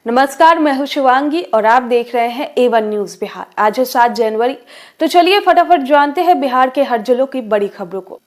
नमस्कार, मैं हूं शिवांगी और आप देख रहे हैं A1 न्यूज बिहार। आज है 7 जनवरी। तो चलिए फटाफट जानते हैं बिहार के हर जिलों की बड़ी खबरों को।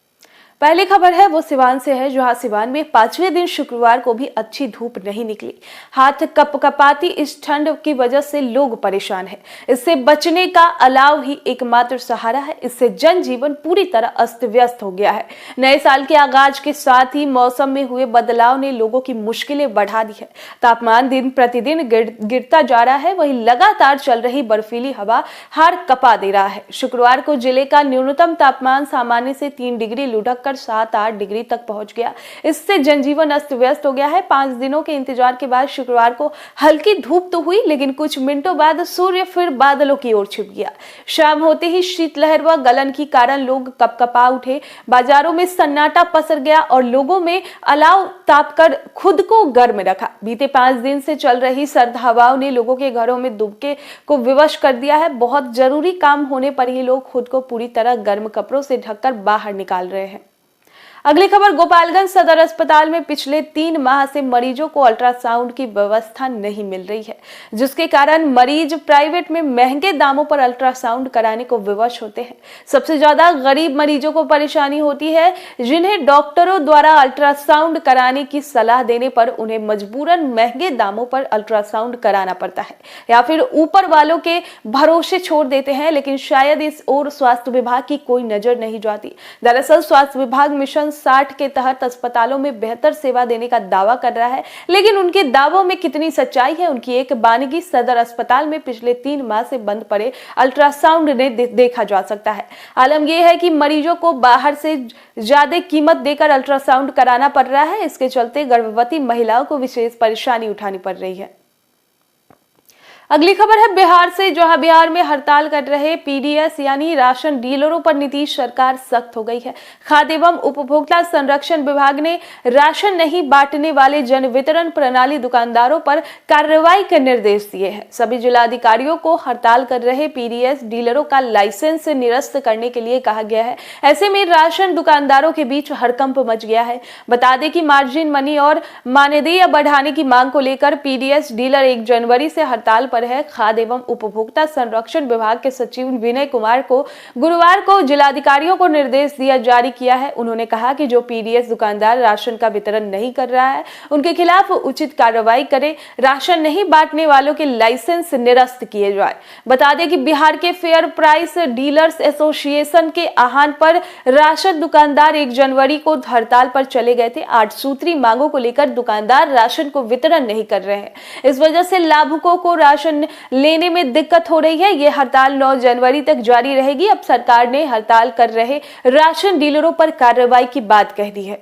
पहली खबर है वो सिवान से है, जहां सिवान में 5वें दिन शुक्रवार को भी अच्छी धूप नहीं निकली। हाथ कपकपाती इस ठंड की वजह से लोग परेशान हैं। इससे बचने का अलाव ही एकमात्र सहारा है। इससे जनजीवन पूरी तरह अस्त व्यस्त हो गया है। नए साल के आगाज के साथ ही मौसम में हुए बदलाव ने लोगों की मुश्किलें बढ़ा दी है। तापमान दिन प्रतिदिन गिरता जा रहा है, वहीं लगातार चल रही बर्फीली हवा हाड़ कपा दे रहा है। शुक्रवार को जिले का न्यूनतम तापमान सामान्य से 3 डिग्री लुढ़क 7-8 डिग्री तक पहुंच गया। इससे जनजीवन अस्त व्यस्त हो गया है। 5 दिनों के इंतजार के बाद शुक्रवार को हल्की धूप तो हुई, लेकिन कुछ मिनटों बाद सूर्य फिर बादलों की ओर छिप गया। शाम होते ही शीतलहर व गलन के कारण लोग कपकपा उठे। बाजारों में सन्नाटा पसर गया और लोगों में अलाव तापकर खुद को गर्म रखा। बीते 5 दिन से चल रही सर्द हवाओं ने लोगों के घरों में दुबके को विवश कर दिया है। बहुत जरूरी काम होने पर ही लोग खुद को पूरी तरह गर्म कपड़ों से ढककर बाहर निकाल रहे हैं। अगली खबर, गोपालगंज सदर अस्पताल में पिछले 3 माह से मरीजों को अल्ट्रासाउंड की व्यवस्था नहीं मिल रही है, जिसके कारण मरीज प्राइवेट में महंगे दामों पर अल्ट्रासाउंड कराने को विवश होते हैं। सबसे ज्यादा गरीब मरीजों को परेशानी होती है, जिन्हें डॉक्टरों द्वारा अल्ट्रासाउंड कराने की सलाह देने पर उन्हें मजबूरन महंगे दामों पर अल्ट्रासाउंड कराना पड़ता है या फिर ऊपर वालों के भरोसे छोड़ देते हैं। लेकिन शायद इस ओर स्वास्थ्य विभाग की कोई नजर नहीं जाती। दरअसल स्वास्थ्य विभाग मिशन 60 के तहत अस्पतालों में बेहतर सेवा देने का दावा कर रहा है, लेकिन उनके दावों में कितनी सच्चाई है, उनकी एक बानगी सदर अस्पताल में पिछले 3 माह से बंद पड़े अल्ट्रासाउंड ने देखा जा सकता है। आलम यह है कि मरीजों को बाहर से ज्यादा कीमत देकर अल्ट्रासाउंड कराना पड़ रहा है। इसके चलते गर्भवती महिलाओं को विशेष परेशानी उठानी पड़ रही है। अगली खबर है बिहार से, जहां बिहार में हड़ताल कर रहे पीडीएस यानी राशन डीलरों पर नीतीश सरकार सख्त हो गई है। खाद्य एवं उपभोक्ता संरक्षण विभाग ने राशन नहीं बांटने वाले जन वितरण प्रणाली दुकानदारों पर कार्रवाई के निर्देश दिए हैं। सभी जिलाधिकारियों को हड़ताल कर रहे पीडीएस डीलरों का लाइसेंस निरस्त करने के लिए कहा गया है। ऐसे में राशन दुकानदारों के बीच हड़कंप मच गया है। बता दें कि मार्जिन मनी और मानदेय बढ़ाने की मांग को लेकर पीडीएस डीलर 1 जनवरी से हड़ताल पर है। खाद्य एवं उपभोक्ता संरक्षण विभाग के सचिव विनय कुमार को गुरुवार को जिलाधिकारियों को निर्देश जारी किया है। उन्होंने कहा कि जो पीडीएस दुकानदार राशन का वितरण नहीं कर रहा है, उनके खिलाफ उचित कार्रवाई करें। राशन नहीं बांटने वालों के लाइसेंस निरस्त किए जाए। बता दें कि बिहार के फेयर प्राइस डीलर्स एसोसिएशन के आह्वान पर राशन दुकानदार 1 जनवरी को हड़ताल पर चले गए थे। 8 सूत्री मांगों को लेकर दुकानदार राशन को वितरण नहीं कर रहे हैं। इस वजह से लाभुकों को राशन लेने में दिक्कत हो रही है। यह हड़ताल 9 जनवरी तक जारी रहेगी। अब सरकार ने हड़ताल कर रहे राशन डीलरों पर कार्रवाई की बात कह दी है।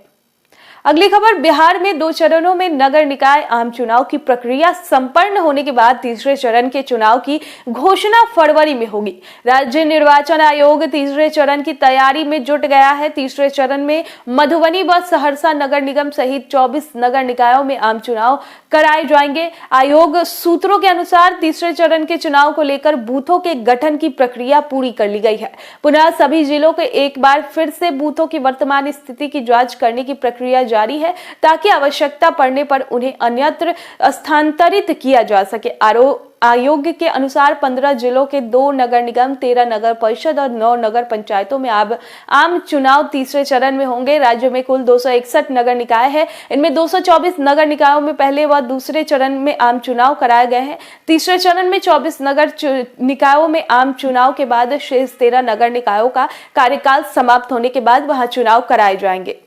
अगली खबर, बिहार में 2 चरणों में नगर निकाय आम चुनाव की प्रक्रिया संपन्न होने के बाद तीसरे चरण के चुनाव की घोषणा फरवरी में होगी। राज्य निर्वाचन आयोग तीसरे चरण की तैयारी में जुट गया है। तीसरे चरण में मधुबनी व सहरसा नगर निगम सहित 24 नगर निकायों में आम चुनाव कराए जाएंगे। आयोग सूत्रों के अनुसार तीसरे चरण के चुनाव को लेकर बूथों के गठन की प्रक्रिया पूरी कर ली गई है। पुनः सभी जिलों को एक बार फिर से बूथों की वर्तमान स्थिति की जांच करने की प्रक्रिया जारी है, ताकि आवश्यकता पड़ने पर उन्हें अन्यत्र स्थानांतरित किया जा सके। आयोग के अनुसार 15 जिलों के 2 नगर निगम, 13 नगर परिषद और 9 नगर पंचायतों में अब आम चुनाव तीसरे चरण में होंगे। राज्य में कुल 261 नगर निकाय है। इनमें 224 नगर निकायों में पहले व दूसरे चरण में आम चुनाव कराए गए हैं। तीसरे चरण में 24 नगर निकायों में आम चुनाव के बाद शेष 13 नगर निकायों का कार्यकाल समाप्त होने के बाद वहां चुनाव कराए जाएंगे।